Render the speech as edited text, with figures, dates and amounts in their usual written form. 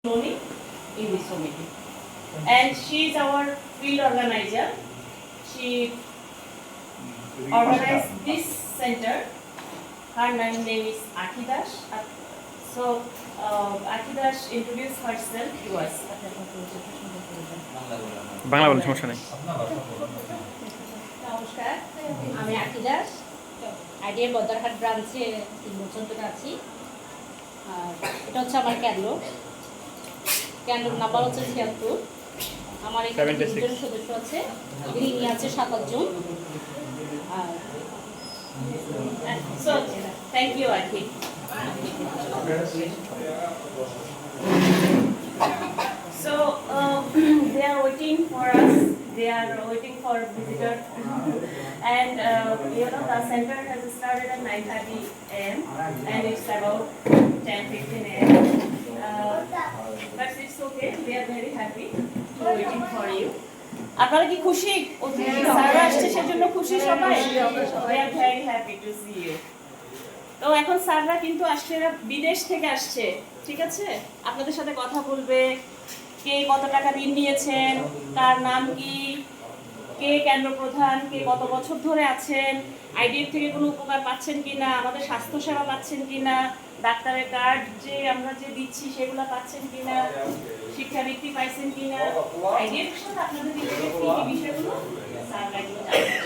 Tony in this committee. And she is our field organizer. She organized this center. Her name is Akhidash. So Akhidash introduced herself to us. Bangla বলেন সমস্যা নেই। নমস্কার, আমি আকিদাস। আইডিয়ার বদরহাট ব্রাঞ্চে 3 বছর ধরে আছি। আর এটা হচ্ছে আমার ক্যান্ডোর নাম্বার হচ্ছে 76। আমার এখানে 3 জন সদস্য আছে, গৃহিণী আছে 7 জন। So thank you, Akhi. So they are waiting for us. They are waiting for visitors, and the center has started at 9:30 a.m. and it's about 10:15 a.m. But it's okay. They are very happy to waiting for you. আপনারা কি খুশি? স্যাররা আসছে সেজন্য খুশি সবাই? We are very happy to see you. তো এখন স্যাররা কিন্তু আসছে, বিদেশ থেকে আসছে, ঠিক আছে? আপনাদের সাথে কথা বলবে, কে কত টাকা ঋণ নিয়েছেন, কার নাম কি, কে কেন্দ্র প্রধান, কে কত বছর ধরে আছেন, আইডিএফ থেকে কোনো উপকার পাচ্ছেন কিনা, আমাদের স্বাস্থ্য সেবা পাচ্ছেন কিনা, ডাক্তারের কার্ড যে আমরা যে দিচ্ছি সেগুলো পাচ্ছেন কিনা, শিক্ষাবৃত্তি পাইছেন কিনা, আইডিএফ এর সাথে আপনাদের রিলেটেড কি বিষয়গুলো স্যাররা এগুলো জানেন।